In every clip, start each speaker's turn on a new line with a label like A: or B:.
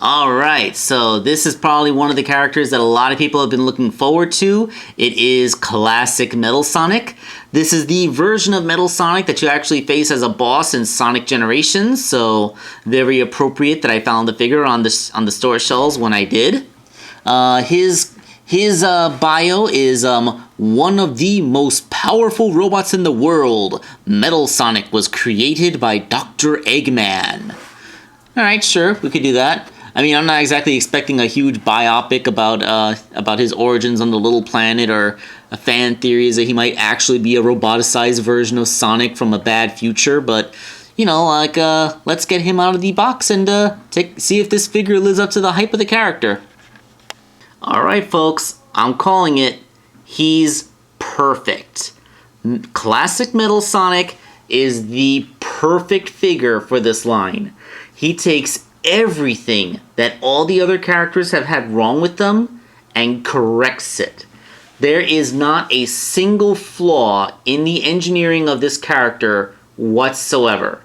A: Alright, so this is probably one of the characters that a lot of people have been looking forward to. It is classic Metal Sonic. This is the version of Metal Sonic that you actually face as a boss in Sonic Generations, so very appropriate that I found the figure on the store shelves when I did. His bio is one of the most powerful robots in the world. Metal Sonic was created by Dr. Eggman. Alright, sure, we could do that. I mean, I'm not exactly expecting a huge biopic about his origins on the little planet, or a fan theory is that he might actually be a roboticized version of Sonic from a bad future, but, you know, like, let's get him out of the box and see if this figure lives up to the hype of the character. Alright, folks, I'm calling it. He's perfect. Classic Metal Sonic is the perfect figure for this line. He takes everything that all the other characters have had wrong with them and corrects it. There is not a single flaw in the engineering of this character whatsoever.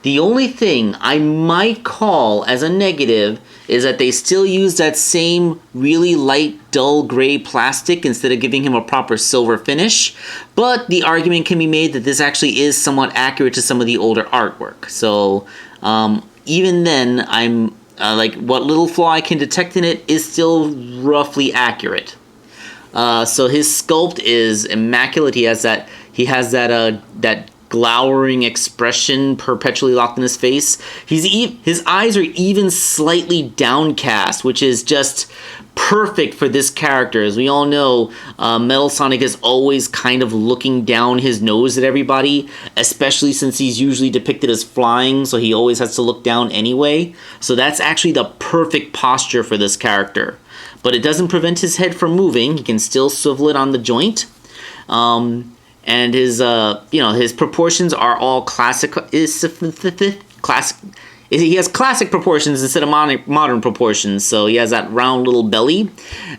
A: The only thing I might call as a negative is that they still use that same really light, dull gray plastic instead of giving him a proper silver finish. But the argument can be made that this actually is somewhat accurate to some of the older artwork. So, even then, I'm like, what little flaw I can detect in it is still roughly accurate. So his sculpt is immaculate. He has that glowering expression perpetually locked in his face. His eyes are even slightly downcast, which is just perfect for this character. As we all know, Metal Sonic is always kind of looking down his nose at everybody, especially since he's usually depicted as flying, so he always has to look down anyway. So that's actually the perfect posture for this character. But it doesn't prevent his head from moving. He can still swivel it on the joint. And his proportions are all classic. He has classic proportions instead of modern proportions, so he has that round little belly.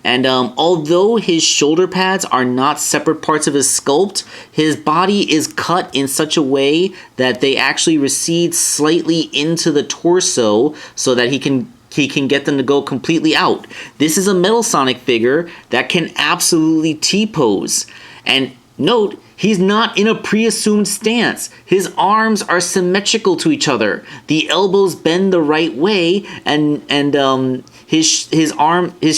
A: And although his shoulder pads are not separate parts of his sculpt, his body is cut in such a way that they actually recede slightly into the torso so that he can get them to go completely out. This is a Metal Sonic figure that can absolutely T-pose. And note, he's not in a pre-assumed stance. His arms are symmetrical to each other. The elbows bend the right way, and his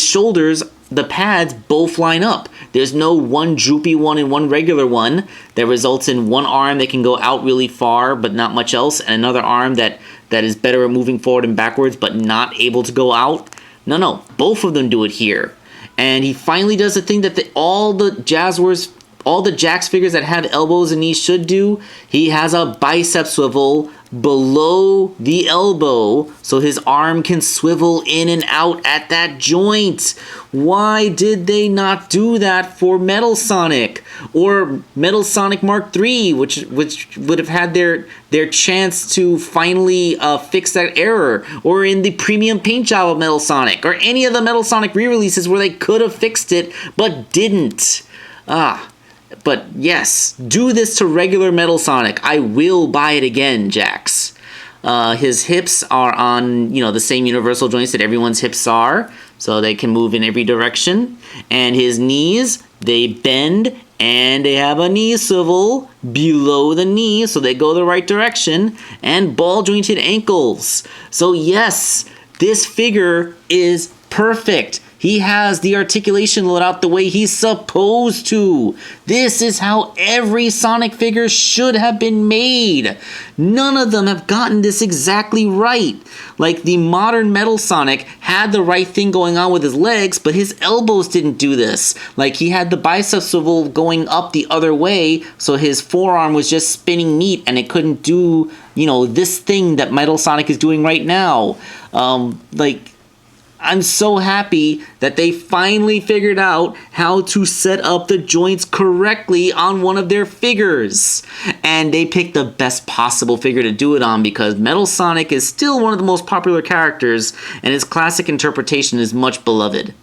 A: shoulders, the pads both line up. There's no one droopy one and one regular one that results in one arm that can go out really far but not much else, and another arm that is better at moving forward and backwards but not able to go out. No, both of them do it here. And he finally does the thing that all the Jax figures that have elbows and knees should do. He has a bicep swivel below the elbow so his arm can swivel in and out at that joint. Why did they not do that for Metal Sonic or Metal Sonic Mark III, which would have had their chance to finally fix that error, or in the premium paint job of Metal Sonic, or any of the Metal Sonic re-releases where they could have fixed it but didn't? But yes, do this to regular Metal Sonic. I will buy it again, Jax. His hips are on, the same universal joints that everyone's hips are, so they can move in every direction. And his knees, they bend, and they have a knee swivel below the knee, so they go the right direction, and ball-jointed ankles. So yes, this figure is perfect. He has the articulation laid out the way he's supposed to. This is how every Sonic figure should have been made. None of them have gotten this exactly right. Like, the modern Metal Sonic had the right thing going on with his legs, but his elbows didn't do this. Like, he had the bicep swivel going up the other way, so his forearm was just spinning neat, and it couldn't do, this thing that Metal Sonic is doing right now. I'm so happy that they finally figured out how to set up the joints correctly on one of their figures. And they picked the best possible figure to do it on, because Metal Sonic is still one of the most popular characters, and his classic interpretation is much beloved.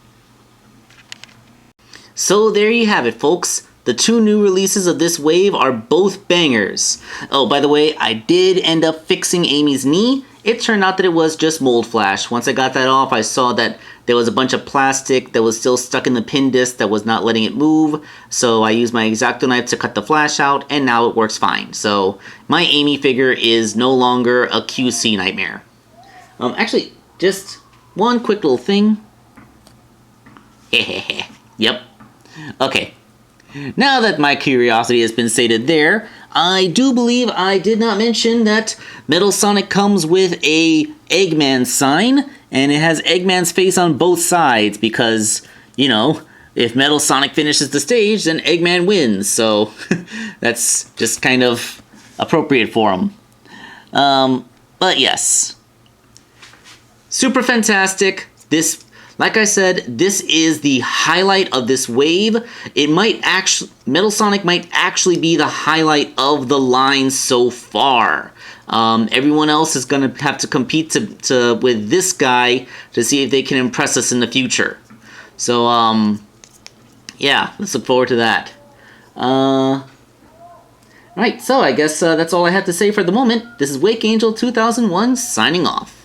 A: So there you have it, folks. The two new releases of this wave are both bangers. Oh, by the way, I did end up fixing Amy's knee. it turned out that it was just mold flash. Once I got that off, I saw that there was a bunch of plastic that was still stuck in the pin disc that was not letting it move. So I used my X-Acto knife to cut the flash out, and now it works fine. So my Amy figure is no longer a QC nightmare. Actually, just one quick little thing. Yep. Okay. Now that my curiosity has been sated there, I do believe I did not mention that Metal Sonic comes with a Eggman sign, and it has Eggman's face on both sides because, you know, if Metal Sonic finishes the stage, then Eggman wins, so that's just kind of appropriate for him. But yes. Super fantastic. This, like I said, this is the highlight of this wave. It might actually, Metal Sonic might actually be the highlight of the line so far. Everyone else is going to have to compete with this guy to see if they can impress us in the future. So, yeah, let's look forward to that. Right, so I guess that's all I have to say for the moment. This is Wake Angel 2001 signing off.